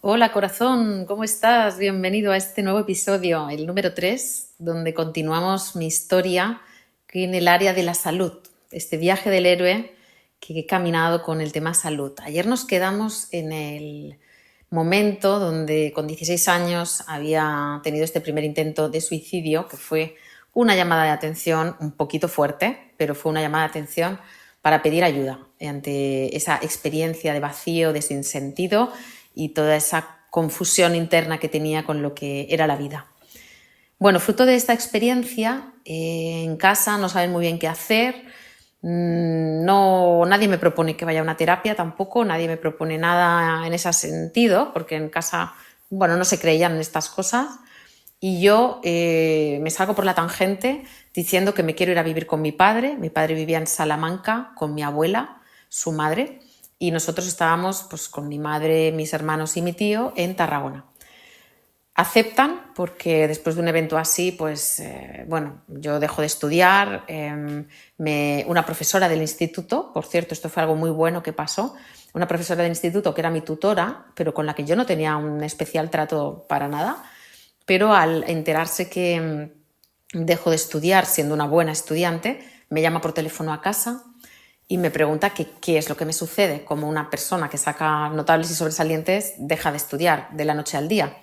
Hola corazón, ¿cómo estás? Bienvenido a este nuevo episodio, el número 3, donde continuamos mi historia en el área de la salud, este viaje del héroe que he caminado con el tema salud. Ayer nos quedamos en el momento donde con 16 años había tenido este primer intento de suicidio, que fue una llamada de atención un poquito fuerte, pero fue una llamada de atención para pedir ayuda ante esa experiencia de vacío, de sinsentido y toda esa confusión interna que tenía con lo que era la vida. Bueno, fruto de esta experiencia, en casa no saben muy bien qué hacer, no, nadie me propone que vaya a una terapia tampoco, nadie me propone nada en ese sentido, porque en casa, bueno, no se creían en estas cosas. Y yo me salgo por la tangente diciendo que me quiero ir a vivir con mi padre. Mi padre vivía en Salamanca con mi abuela, su madre, y nosotros estábamos pues, con mi madre, mis hermanos y mi tío en Tarragona. Aceptan porque después de un evento así, pues bueno, yo dejo de estudiar, una profesora del instituto, por cierto, esto fue algo muy bueno que pasó, una profesora del instituto que era mi tutora, pero con la que yo no tenía un especial trato para nada, pero al enterarse que dejo de estudiar siendo una buena estudiante, me llama por teléfono a casa y me pregunta qué es lo que me sucede, como una persona que saca notables y sobresalientes deja de estudiar de la noche al día.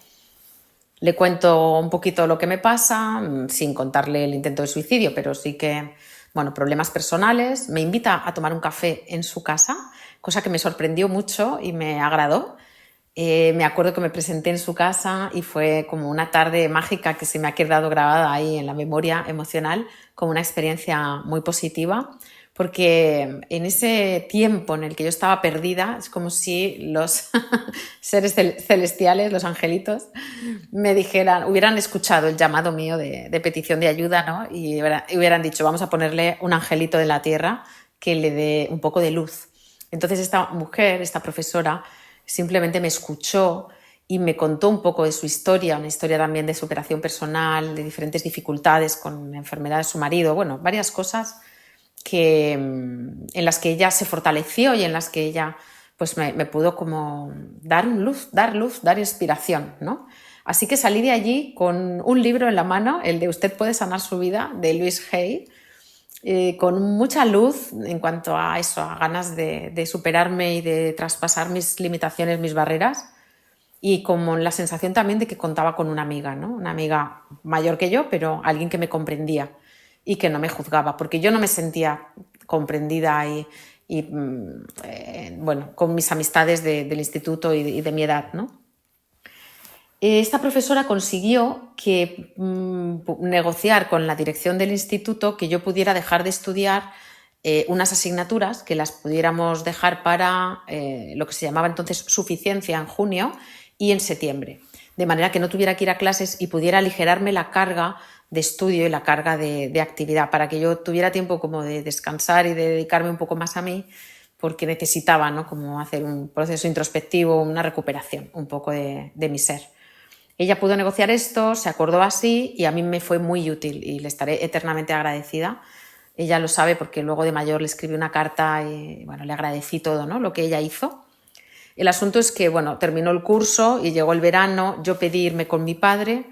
Le cuento un poquito lo que me pasa, sin contarle el intento de suicidio, pero sí que, bueno, problemas personales. Me invita a tomar un café en su casa, cosa que me sorprendió mucho y me agradó. Me acuerdo que me presenté en su casa y fue como una tarde mágica que se me ha quedado grabada ahí en la memoria emocional como una experiencia muy positiva, porque en ese tiempo en el que yo estaba perdida es como si los seres celestiales, los angelitos, me dijeran, hubieran escuchado el llamado mío de petición de ayuda, ¿no? Y hubieran dicho, vamos a ponerle un angelito de la tierra que le dé un poco de luz. Entonces esta mujer, esta profesora, simplemente me escuchó y me contó un poco de su historia, una historia también de superación personal, de diferentes dificultades con la enfermedad de su marido, bueno, varias cosas en las que ella se fortaleció y en las que ella pues me pudo como dar luz, dar inspiración, ¿no? Así que salí de allí con un libro en la mano, el de Usted puede sanar su vida, de Louise Hay, con mucha luz en cuanto a eso, a ganas de superarme y de traspasar mis limitaciones, mis barreras, y como la sensación también de que contaba con una amiga, ¿no? Una amiga mayor que yo, pero alguien que me comprendía y que no me juzgaba, porque yo no me sentía comprendida bueno, con mis amistades del instituto y de mi edad, ¿no? Esta profesora consiguió negociar con la dirección del instituto que yo pudiera dejar de estudiar unas asignaturas que las pudiéramos dejar para lo que se llamaba entonces suficiencia en junio y en septiembre, de manera que no tuviera que ir a clases y pudiera aligerarme la carga de estudio y la carga de actividad, para que yo tuviera tiempo como de descansar y de dedicarme un poco más a mí, porque necesitaba, ¿no?, como hacer un proceso introspectivo, una recuperación un poco de mi ser. Ella pudo negociar esto, se acordó así y a mí me fue muy útil y le estaré eternamente agradecida. Ella lo sabe porque luego de mayor le escribí una carta y bueno, le agradecí todo, ¿no?, lo que ella hizo. El asunto es que bueno, terminó el curso y llegó el verano, yo pedí irme con mi padre.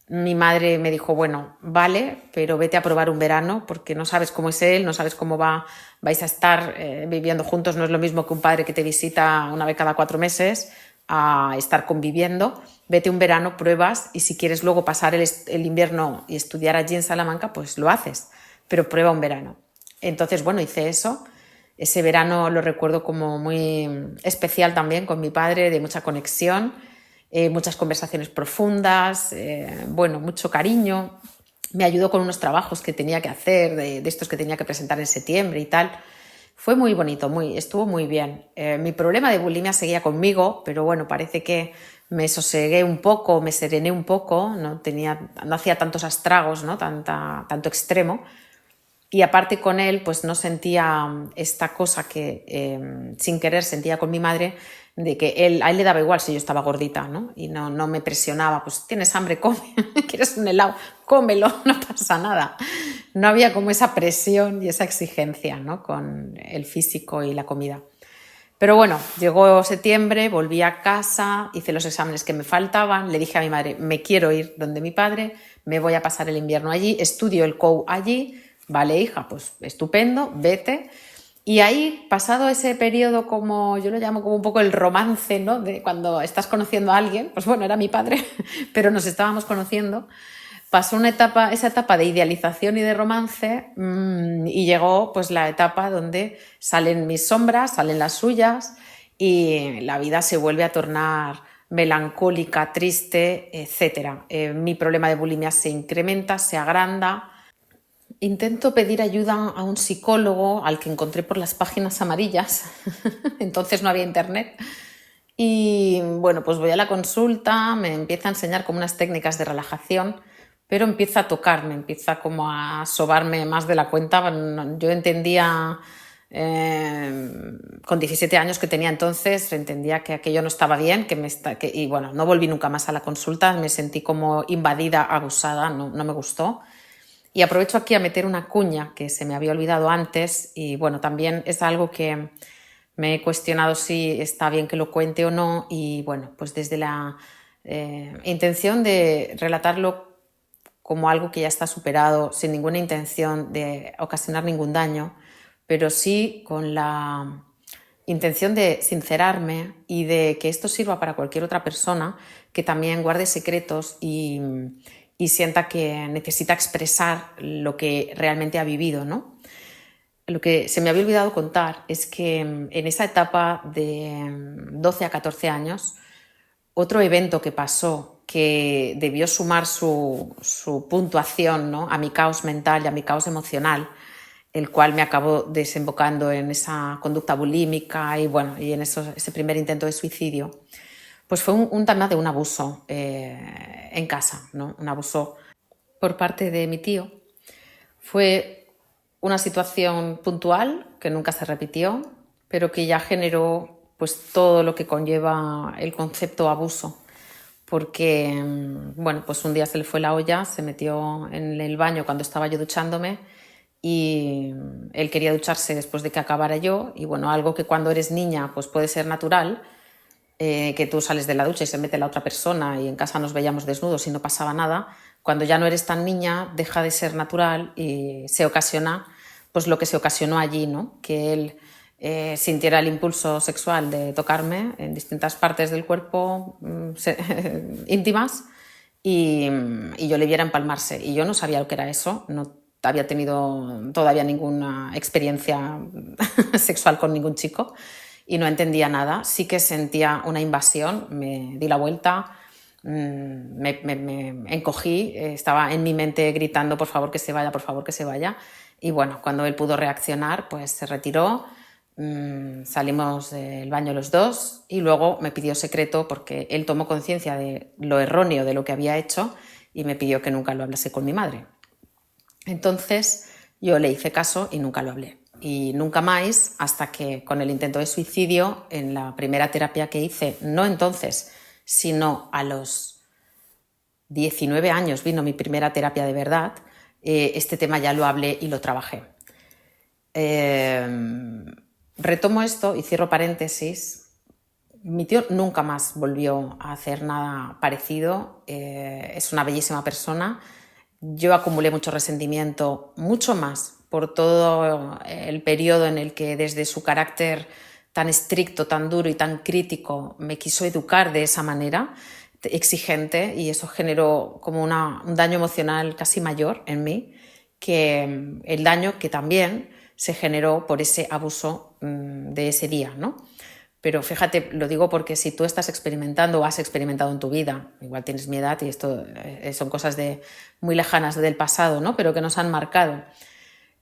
Mi madre me dijo, bueno, vale, pero vete a probar un verano porque no sabes cómo es él, no sabes cómo vais a estar viviendo juntos. No es lo mismo que un padre que te visita una vez cada 4 meses a estar conviviendo. Vete un verano, pruebas y si quieres luego pasar el invierno y estudiar allí en Salamanca, pues lo haces, pero prueba un verano. Entonces, bueno, hice eso. Ese verano lo recuerdo como muy especial también con mi padre, de mucha conexión. Muchas conversaciones profundas, bueno, mucho cariño. Me ayudó con unos trabajos que tenía que hacer, de estos que tenía que presentar en septiembre y tal. Fue muy bonito, estuvo muy bien. Mi problema de bulimia seguía conmigo, pero bueno, parece que me sosegué un poco, me serené un poco, no hacía tantos estragos, ¿no?, tanto extremo. Y aparte con él, pues no sentía esta cosa que sin querer sentía con mi madre, de que a él le daba igual si yo estaba gordita, ¿no? Y no me presionaba, pues tienes hambre, come, quieres un helado, cómelo, no pasa nada. No había como esa presión y esa exigencia, ¿no?, con el físico y la comida. Pero bueno, llegó septiembre, volví a casa, hice los exámenes que me faltaban, le dije a mi madre, me quiero ir donde mi padre, me voy a pasar el invierno allí, estudio el COU allí, vale hija, pues estupendo, vete. Y ahí, pasado ese periodo, como yo lo llamo como un poco el romance, ¿no? De cuando estás conociendo a alguien, pues bueno, era mi padre, pero nos estábamos conociendo, pasó esa etapa de idealización y de romance, y llegó pues la etapa donde salen mis sombras, salen las suyas y la vida se vuelve a tornar melancólica, triste, etc. Mi problema de bulimia se incrementa, se agranda. Intento pedir ayuda a un psicólogo al que encontré por las páginas amarillas, entonces no había internet. Y bueno, pues voy a la consulta, me empieza a enseñar como unas técnicas de relajación, pero empieza a tocarme, empieza como a sobarme más de la cuenta. Yo entendía, con 17 años que tenía entonces, entendía que aquello no estaba bien, y bueno, no volví nunca más a la consulta, me sentí como invadida, abusada, no me gustó. Y aprovecho aquí a meter una cuña que se me había olvidado antes y bueno, también es algo que me he cuestionado si está bien que lo cuente o no y bueno, pues desde la intención de relatarlo como algo que ya está superado, sin ninguna intención de ocasionar ningún daño, pero sí con la intención de sincerarme y de que esto sirva para cualquier otra persona que también guarde secretos y sienta que necesita expresar lo que realmente ha vivido, ¿no? Lo que se me había olvidado contar es que en esa etapa de 12 a 14 años, otro evento que pasó que debió sumar su puntuación, ¿no?, a mi caos mental y a mi caos emocional, el cual me acabó desembocando en esa conducta bulímica y, bueno, y en ese primer intento de suicidio, pues fue un tema de un abuso en casa, ¿no? Un abuso por parte de mi tío. Fue una situación puntual que nunca se repitió, pero que ya generó pues todo lo que conlleva el concepto abuso, porque bueno, pues un día se le fue la olla, se metió en el baño cuando estaba yo duchándome y él quería ducharse después de que acabara yo y bueno, algo que cuando eres niña pues puede ser natural, que tú sales de la ducha y se mete la otra persona y en casa nos veíamos desnudos y no pasaba nada. Cuando ya no eres tan niña deja de ser natural y se ocasiona pues lo que se ocasionó allí, ¿no? Que él sintiera el impulso sexual de tocarme en distintas partes del cuerpo íntimas y yo le viera empalmarse. Y yo no sabía lo que era eso, no había tenido todavía ninguna experiencia sexual con ningún chico y no entendía nada. Sí que sentía una invasión, me di la vuelta, me encogí, estaba en mi mente gritando por favor que se vaya, por favor que se vaya. Y bueno, cuando él pudo reaccionar, pues se retiró, salimos del baño los dos y luego me pidió secreto porque él tomó conciencia de lo erróneo de lo que había hecho y me pidió que nunca lo hablase con mi madre. Entonces yo le hice caso y nunca lo hablé. Y nunca más, hasta que con el intento de suicidio, en la primera terapia que hice, no entonces, sino a los 19 años vino mi primera terapia de verdad, este tema ya lo hablé y lo trabajé. Retomo esto y cierro paréntesis. Mi tío nunca más volvió a hacer nada parecido, es una bellísima persona. Yo acumulé mucho resentimiento, mucho más, por todo el periodo en el que desde su carácter tan estricto, tan duro y tan crítico me quiso educar de esa manera, exigente, y eso generó como un daño emocional casi mayor en mí que el daño que también se generó por ese abuso de ese día, ¿no? Pero fíjate, lo digo porque si tú estás experimentando o has experimentado en tu vida, igual tienes mi edad y esto son cosas muy lejanas del pasado, ¿no?, pero que nos han marcado.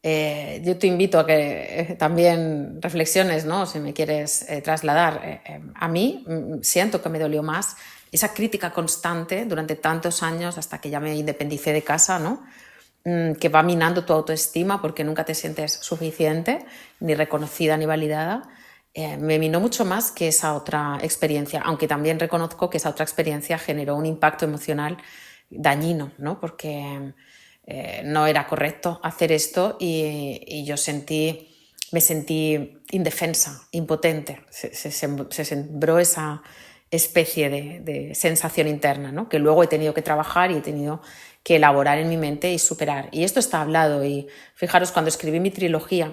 Yo te invito a que también reflexiones, ¿no?, si me quieres trasladar. A mí siento que me dolió más esa crítica constante durante tantos años hasta que ya me independicé de casa, ¿no?, que va minando tu autoestima porque nunca te sientes suficiente, ni reconocida ni validada. Me minó mucho más que esa otra experiencia, aunque también reconozco que esa otra experiencia generó un impacto emocional dañino, ¿no?, porque no era correcto hacer esto y yo sentí me sentí indefensa, impotente. Se sembró esa especie de sensación interna, ¿no? Que luego he tenido que trabajar y he tenido que elaborar en mi mente y superar. Y esto está hablado. Y fijaros, cuando escribí mi trilogía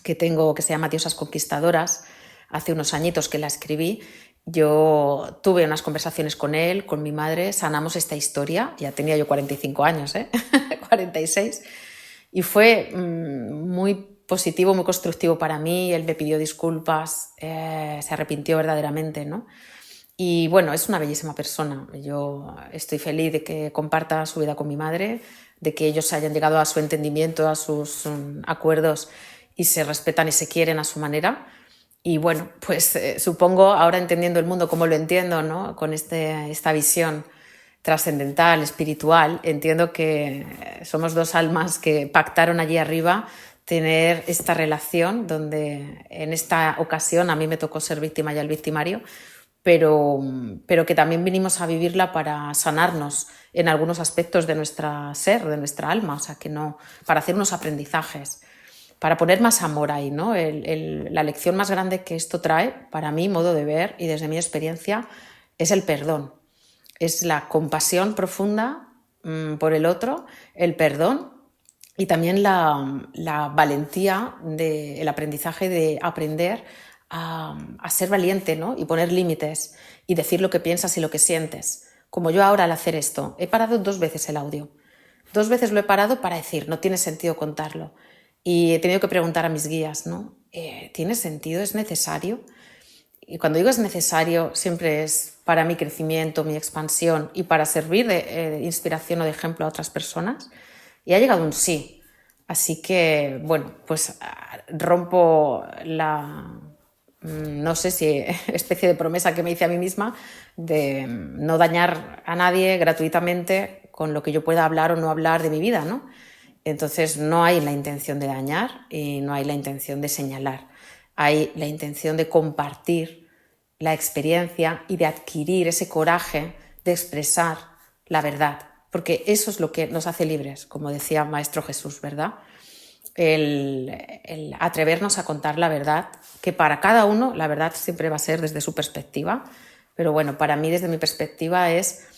que tengo, que se llama Diosas Conquistadoras, hace unos añitos que la escribí, yo tuve unas conversaciones con él, con mi madre, sanamos esta historia, ya tenía yo 45 años, 46, y fue muy positivo, muy constructivo para mí. Él me pidió disculpas, se arrepintió verdaderamente, ¿no? Y bueno, es una bellísima persona. Yo estoy feliz de que comparta su vida con mi madre, de que ellos hayan llegado a su entendimiento, a sus acuerdos y se respetan y se quieren a su manera. Y bueno, pues supongo, ahora entendiendo el mundo como lo entiendo, ¿no? Con esta visión trascendental, espiritual, entiendo que somos dos almas que pactaron allí arriba tener esta relación donde en esta ocasión a mí me tocó ser víctima y al victimario, pero que también vinimos a vivirla para sanarnos en algunos aspectos de nuestra ser, de nuestra alma, o sea, que no, para hacer unos aprendizajes, para poner más amor ahí, ¿no? La lección más grande que esto trae, para mi modo de ver y desde mi experiencia, es el perdón. Es la compasión profunda por el otro, el perdón y también la valentía del aprendizaje de aprender a ser valiente, ¿no? Y poner límites y decir lo que piensas y lo que sientes. Como yo ahora al hacer esto, he parado 2 veces el audio. 2 veces lo he parado para decir, no tiene sentido contarlo. Y he tenido que preguntar a mis guías, ¿no? ¿Tiene sentido? ¿Es necesario? Y cuando digo es necesario, siempre es para mi crecimiento, mi expansión y para servir de inspiración o de ejemplo a otras personas. Y ha llegado un sí. Así que, bueno, pues rompo no sé si especie de promesa que me hice a mí misma de no dañar a nadie gratuitamente con lo que yo pueda hablar o no hablar de mi vida, ¿no? Entonces no hay la intención de dañar y no hay la intención de señalar. Hay la intención de compartir la experiencia y de adquirir ese coraje de expresar la verdad, porque eso es lo que nos hace libres, como decía Maestro Jesús, ¿verdad? El atrevernos a contar la verdad, que para cada uno la verdad siempre va a ser desde su perspectiva, pero bueno, para mí desde mi perspectiva es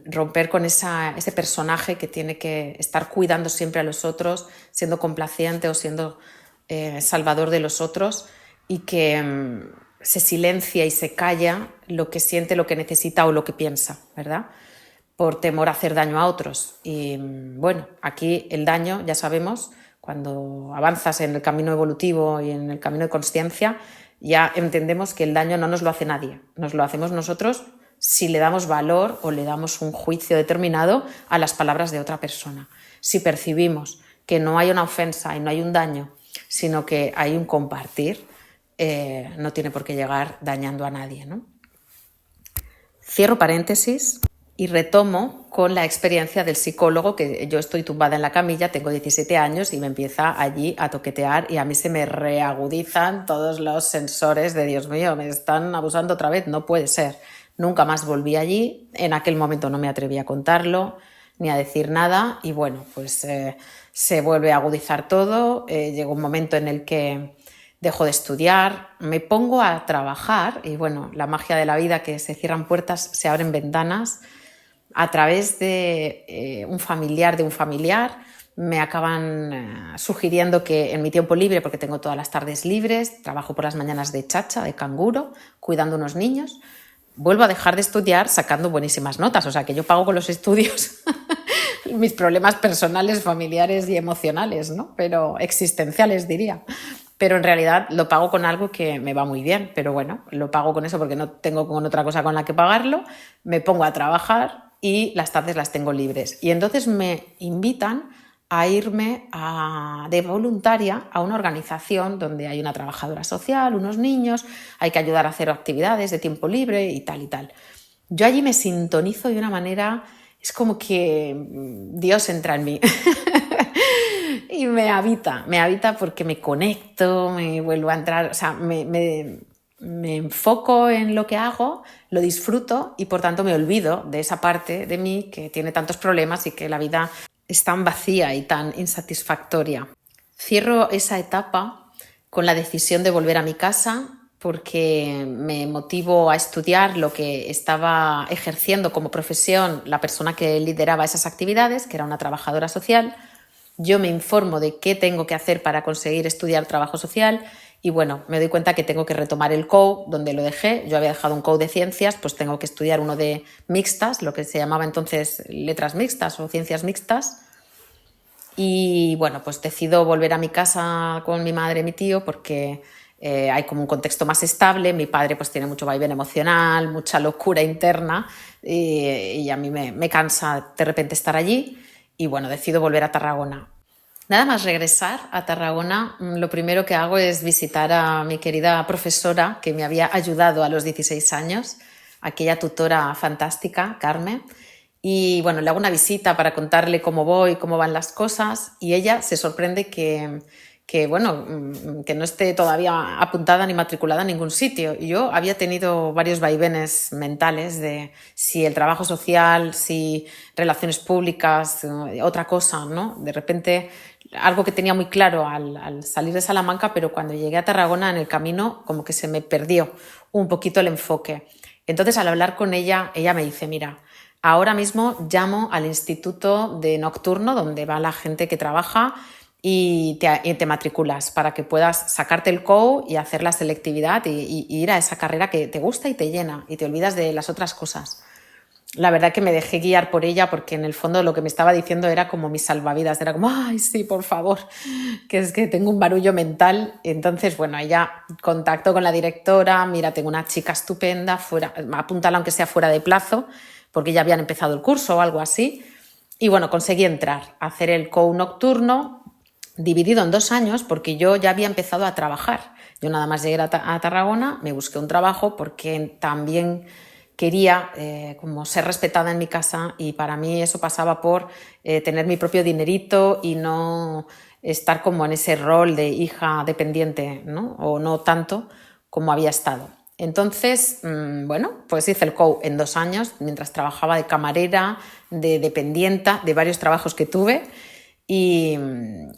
romper con ese personaje que tiene que estar cuidando siempre a los otros, siendo complaciente o siendo salvador de los otros y que se silencia y se calla lo que siente, lo que necesita o lo que piensa, ¿verdad? Por temor a hacer daño a otros. Y bueno, aquí el daño, ya sabemos, cuando avanzas en el camino evolutivo y en el camino de consciencia, ya entendemos que el daño no nos lo hace nadie, nos lo hacemos nosotros si le damos valor o le damos un juicio determinado a las palabras de otra persona. Si percibimos que no hay una ofensa y no hay un daño, sino que hay un compartir, no tiene por qué llegar dañando a nadie, ¿no? Cierro paréntesis y retomo con la experiencia del psicólogo, que yo estoy tumbada en la camilla, tengo 17 años y me empieza allí a toquetear y a mí se me reagudizan todos los sensores de Dios mío, me están abusando otra vez, no puede ser. Nunca más volví allí, en aquel momento no me atreví a contarlo ni a decir nada y bueno, pues se vuelve a agudizar todo, llegó un momento en el que dejo de estudiar, me pongo a trabajar y bueno, la magia de la vida, que se cierran puertas, se abren ventanas. A través de un familiar me acaban sugiriendo que en mi tiempo libre, porque tengo todas las tardes libres, trabajo por las mañanas de chacha, de canguro, cuidando unos niños, vuelvo a dejar de estudiar sacando buenísimas notas, o sea que yo pago con los estudios mis problemas personales, familiares y emocionales, ¿no? Pero existenciales diría. Pero en realidad lo pago con algo que me va muy bien, pero bueno, lo pago con eso porque no tengo con otra cosa con la que pagarlo, me pongo a trabajar y las tardes las tengo libres. Y entonces me invitan a irme de voluntaria a una organización donde hay una trabajadora social, unos niños, hay que ayudar a hacer actividades de tiempo libre y tal y tal. Yo allí me sintonizo de una manera, es como que Dios entra en mí y me habita porque me conecto, me vuelvo a entrar, o sea, me enfoco en lo que hago, lo disfruto y por tanto me olvido de esa parte de mí que tiene tantos problemas y que la vida es tan vacía y tan insatisfactoria. Cierro esa etapa con la decisión de volver a mi casa porque me motivó a estudiar lo que estaba ejerciendo como profesión la persona que lideraba esas actividades, que era una trabajadora social. Yo me informo de qué tengo que hacer para conseguir estudiar trabajo social y bueno, me doy cuenta que tengo que retomar el COU donde lo dejé. Yo había dejado un COU de ciencias, pues tengo que estudiar uno de mixtas, lo que se llamaba entonces letras mixtas o ciencias mixtas. Y bueno, pues decido volver a mi casa con mi madre y mi tío porque hay como un contexto más estable. Mi padre pues tiene mucho vaivén emocional, mucha locura interna y a mí me cansa de repente estar allí y bueno, decido volver a Tarragona. Nada más regresar a Tarragona, lo primero que hago es visitar a mi querida profesora que me había ayudado a los 16 años, aquella tutora fantástica, Carmen. Y bueno, le hago una visita para contarle cómo voy, cómo van las cosas y ella se sorprende bueno, que no esté todavía apuntada ni matriculada en ningún sitio. Yo había tenido varios vaivenes mentales de si el trabajo social, si relaciones públicas, otra cosa, ¿no? De repente, algo que tenía muy claro al salir de Salamanca, pero cuando llegué a Tarragona en el camino como que se me perdió un poquito el enfoque. Entonces, al hablar con ella, ella me dice, mira, ahora mismo llamo al instituto de nocturno donde va la gente que trabaja y te matriculas para que puedas sacarte el COU y hacer la selectividad y ir a esa carrera que te gusta y te llena y te olvidas de las otras cosas. La verdad que me dejé guiar por ella porque en el fondo lo que me estaba diciendo era como mis salvavidas, era como, ay, sí, por favor, que es que tengo un barullo mental. Entonces, bueno, ella contactó con la directora, mira, tengo una chica estupenda, apúntala aunque sea fuera de plazo, porque ya habían empezado el curso o algo así. Y bueno, conseguí entrar, a hacer el COU nocturno, dividido en 2 años, porque yo ya había empezado a trabajar. Yo nada más llegué a Tarragona, me busqué un trabajo porque también quería como ser respetada en mi casa y para mí eso pasaba por tener mi propio dinerito y no estar como en ese rol de hija dependiente, ¿no? O no tanto como había estado. Entonces, bueno, pues hice el COU en 2 años mientras trabajaba de camarera, de dependienta, de varios trabajos que tuve. Y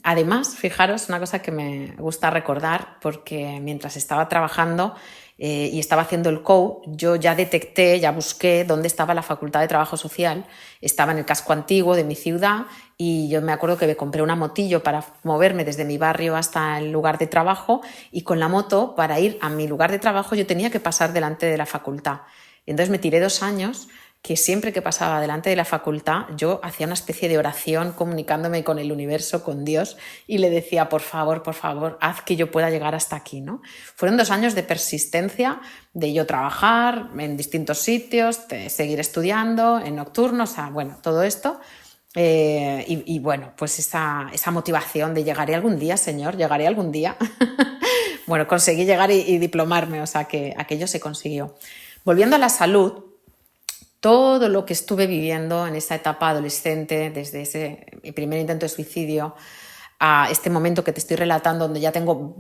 además, fijaros, una cosa que me gusta recordar, porque mientras estaba trabajando y estaba haciendo el COU, yo ya detecté, ya busqué dónde estaba la Facultad de Trabajo Social. Estaba en el casco antiguo de mi ciudad y yo me acuerdo que me compré una motillo para moverme desde mi barrio hasta el lugar de trabajo y con la moto, para ir a mi lugar de trabajo, yo tenía que pasar delante de la facultad. Entonces me tiré 2 años que siempre que pasaba delante de la facultad yo hacía una especie de oración comunicándome con el universo, con Dios y le decía, por favor, haz que yo pueda llegar hasta aquí, ¿no? Fueron 2 años de persistencia, de yo trabajar en distintos sitios, de seguir estudiando en nocturno, o sea, bueno, todo esto. Y bueno, pues esa motivación de llegaré algún día, Señor, llegaré algún día. Bueno, conseguí llegar y diplomarme, o sea que aquello se consiguió. Volviendo a la salud, todo lo que estuve viviendo en esa etapa adolescente, desde mi primer intento de suicidio a este momento que te estoy relatando, donde ya tengo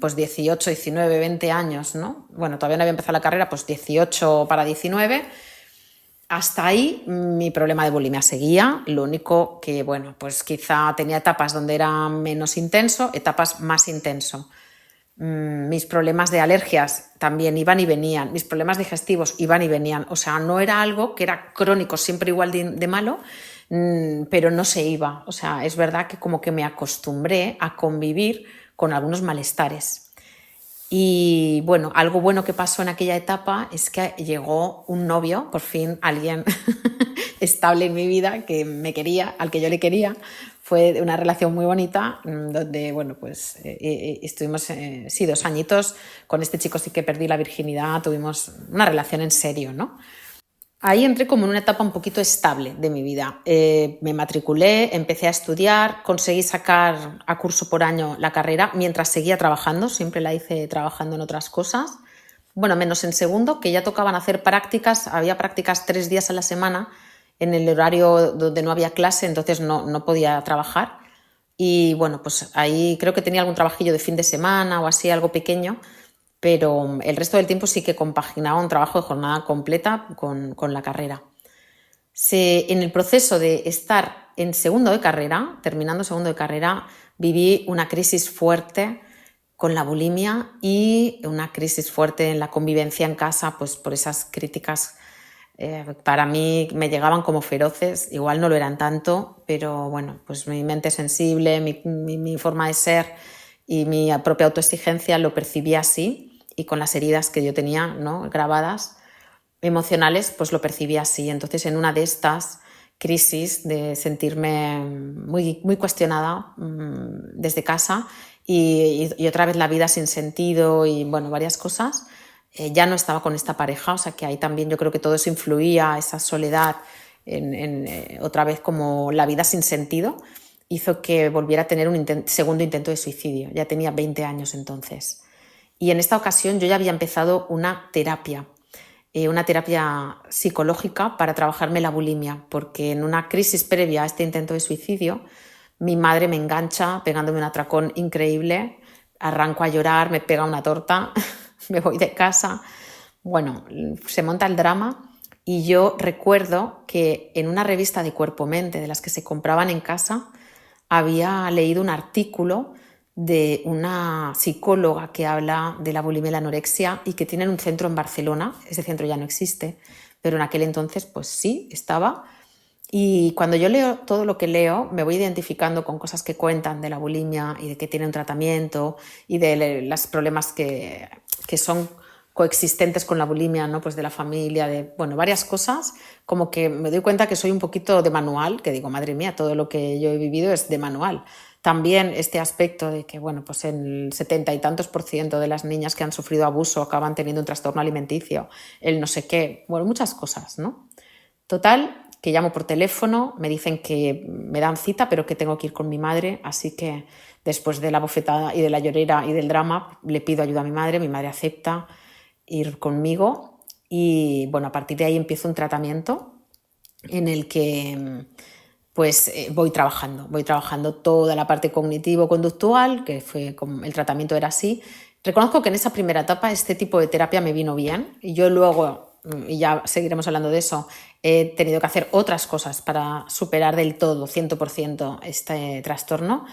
pues 18, 19, 20 años, ¿no? Bueno, todavía no había empezado la carrera, pues 18 para 19. Hasta ahí mi problema de bulimia seguía, lo único que, bueno, pues quizá tenía etapas donde era menos intenso, etapas más intenso. Mis problemas de alergias también iban y venían, mis problemas digestivos iban y venían, o sea, no era algo que era crónico, siempre igual de malo, pero no se iba, o sea, es verdad que como que me acostumbré a convivir con algunos malestares. Y bueno, algo bueno que pasó en aquella etapa es que llegó un novio, por fin alguien estable en mi vida que me quería, al que yo le quería. Fue una relación muy bonita donde, bueno, pues estuvimos, sí, 2 añitos. Con este chico sí que perdí la virginidad, tuvimos una relación en serio, ¿no? Ahí entré como en una etapa un poquito estable de mi vida. Me matriculé, empecé a estudiar, conseguí sacar a curso por año la carrera mientras seguía trabajando, siempre la hice trabajando en otras cosas. Bueno, menos en segundo, que ya tocaban hacer prácticas, había prácticas 3 días a la semana en el horario donde no había clase, entonces no podía trabajar. Y bueno, pues ahí creo que tenía algún trabajillo de fin de semana o así, algo pequeño, pero el resto del tiempo sí que compaginaba un trabajo de jornada completa con la carrera. En el proceso de estar en segundo de carrera, terminando segundo de carrera, viví una crisis fuerte con la bulimia y una crisis fuerte en la convivencia en casa, pues por esas críticas para mí me llegaban como feroces, igual no lo eran tanto, pero bueno, pues mi mente sensible, mi forma de ser y mi propia autoexigencia lo percibía así, y con las heridas que yo tenía, ¿no?, grabadas, emocionales, pues lo percibía así. Entonces, en una de estas crisis de sentirme muy cuestionada desde casa y otra vez la vida sin sentido y bueno, varias cosas, ya no estaba con esta pareja, o sea que ahí también yo creo que todo eso influía, esa soledad, otra vez como la vida sin sentido, hizo que volviera a tener un segundo intento de suicidio. Ya tenía 20 años entonces. Y en esta ocasión yo ya había empezado una terapia psicológica para trabajarme la bulimia, porque en una crisis previa a este intento de suicidio, mi madre me engancha pegándome un atracón increíble, arranco a llorar, me pega una torta, me voy de casa, bueno, se monta el drama. Y yo recuerdo que en una revista de Cuerpo-Mente, de las que se compraban en casa, había leído un artículo de una psicóloga que habla de la bulimia y la anorexia y que tienen un centro en Barcelona. Ese centro ya no existe, pero en aquel entonces pues sí, estaba. Y cuando yo leo todo lo que leo, me voy identificando con cosas que cuentan de la bulimia y de que tiene un tratamiento y de los problemas que son coexistentes con la bulimia, ¿no?, pues de la familia, de bueno, varias cosas, como que me doy cuenta que soy un poquito de manual, que digo, madre mía, todo lo que yo he vivido es de manual. También este aspecto de que, bueno, pues el 70 y tantos % de las niñas que han sufrido abuso acaban teniendo un trastorno alimenticio, el no sé qué, bueno, muchas cosas, ¿no? Total, que llamo por teléfono, me dicen que me dan cita, pero que tengo que ir con mi madre, así que después de la bofetada y de la llorera y del drama, le pido ayuda a mi madre acepta ir conmigo y bueno, a partir de ahí empiezo un tratamiento en el que pues voy trabajando toda la parte cognitivo-conductual, que fue como el tratamiento era así. Reconozco que en esa primera etapa este tipo de terapia me vino bien y yo luego, y ya seguiremos hablando de eso, he tenido que hacer otras cosas para superar del todo, 100%, este trastorno.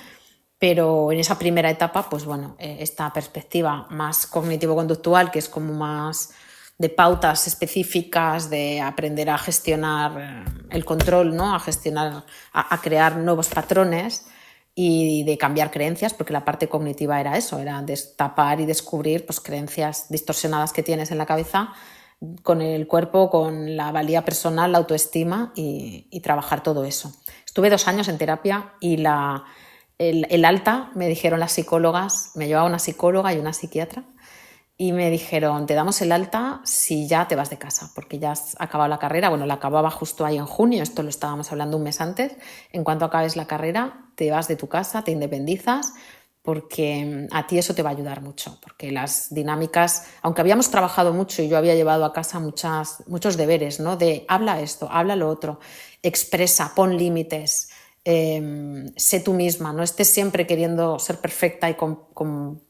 Pero en esa primera etapa, pues bueno, esta perspectiva más cognitivo-conductual, que es como más de pautas específicas, de aprender a gestionar el control, ¿no?, a gestionar, a crear nuevos patrones y de cambiar creencias, porque la parte cognitiva era eso, era destapar y descubrir pues, creencias distorsionadas que tienes en la cabeza con el cuerpo, con la valía personal, la autoestima y trabajar todo eso. Estuve 2 años en terapia y el alta, me dijeron las psicólogas, me llevaba una psicóloga y una psiquiatra y me dijeron, te damos el alta si ya te vas de casa, porque ya has acabado la carrera. Bueno, la acababa justo ahí en junio, esto lo estábamos hablando un mes antes. En cuanto acabes la carrera, te vas de tu casa, te independizas, porque a ti eso te va a ayudar mucho, porque las dinámicas, aunque habíamos trabajado mucho y yo había llevado a casa muchos deberes, ¿no?, de habla esto, habla lo otro, expresa, pon límites, sé tú misma, no estés siempre queriendo ser perfecta y ¿cómo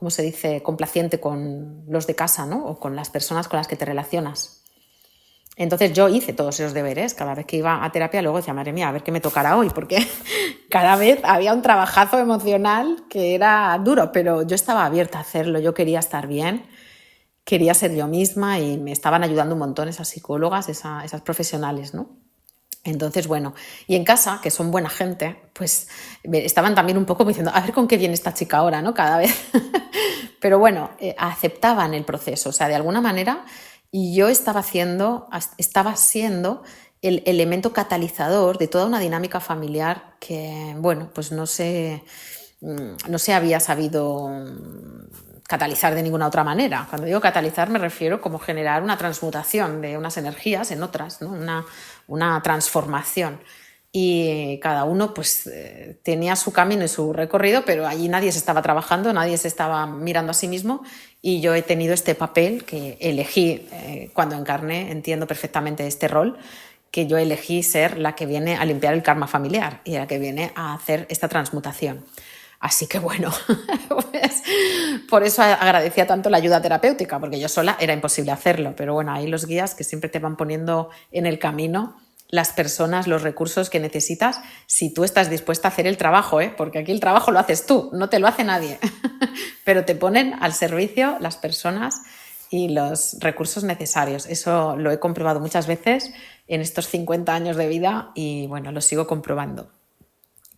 se dice?, complaciente con los de casa, ¿no?, o con las personas con las que te relacionas. Entonces yo hice todos esos deberes. Cada vez que iba a terapia luego decía, madre mía, a ver qué me tocará hoy, porque cada vez había un trabajazo emocional que era duro, pero yo estaba abierta a hacerlo, yo quería estar bien, quería ser yo misma y me estaban ayudando un montón esas psicólogas, esas profesionales, ¿no? Entonces, bueno, y en casa, que son buena gente, pues estaban también un poco diciendo, a ver con qué viene esta chica ahora, ¿no?, cada vez. Pero bueno, aceptaban el proceso, o sea, de alguna manera, y yo estaba siendo el elemento catalizador de toda una dinámica familiar que, bueno, pues no se había sabido catalizar de ninguna otra manera. Cuando digo catalizar me refiero como generar una transmutación de unas energías en otras, ¿no?, una transformación. Y cada uno pues tenía su camino y su recorrido, pero allí nadie se estaba trabajando, nadie se estaba mirando a sí mismo, y yo he tenido este papel que elegí cuando encarné, entiendo perfectamente este rol, que yo elegí ser la que viene a limpiar el karma familiar y la que viene a hacer esta transmutación. Así que bueno, pues, por eso agradecía tanto la ayuda terapéutica, porque yo sola era imposible hacerlo, pero bueno, hay los guías que siempre te van poniendo en el camino las personas, los recursos que necesitas si tú estás dispuesta a hacer el trabajo, ¿eh? Porque aquí el trabajo lo haces tú, no te lo hace nadie, pero te ponen al servicio las personas y los recursos necesarios. Eso lo he comprobado muchas veces en estos 50 años de vida y bueno, lo sigo comprobando.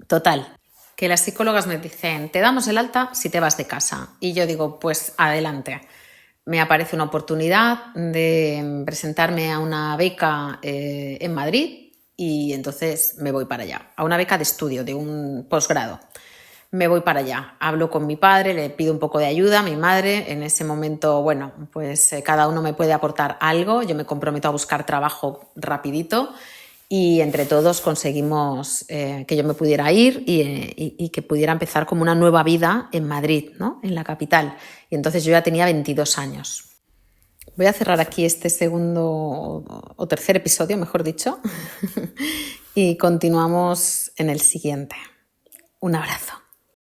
Total, que las psicólogas me dicen, te damos el alta si te vas de casa. Y yo digo, pues adelante. Me aparece una oportunidad de presentarme a una beca en Madrid y entonces me voy para allá, a una beca de estudio, de un posgrado. Me voy para allá, hablo con mi padre, le pido un poco de ayuda a mi madre. En ese momento, bueno, pues cada uno me puede aportar algo, yo me comprometo a buscar trabajo rapidito y entre todos conseguimos que yo me pudiera ir y que pudiera empezar como una nueva vida en Madrid, ¿no? En la capital. Y entonces yo ya tenía 22 años. Voy a cerrar aquí este segundo o tercer episodio, mejor dicho, y continuamos en el siguiente. Un abrazo.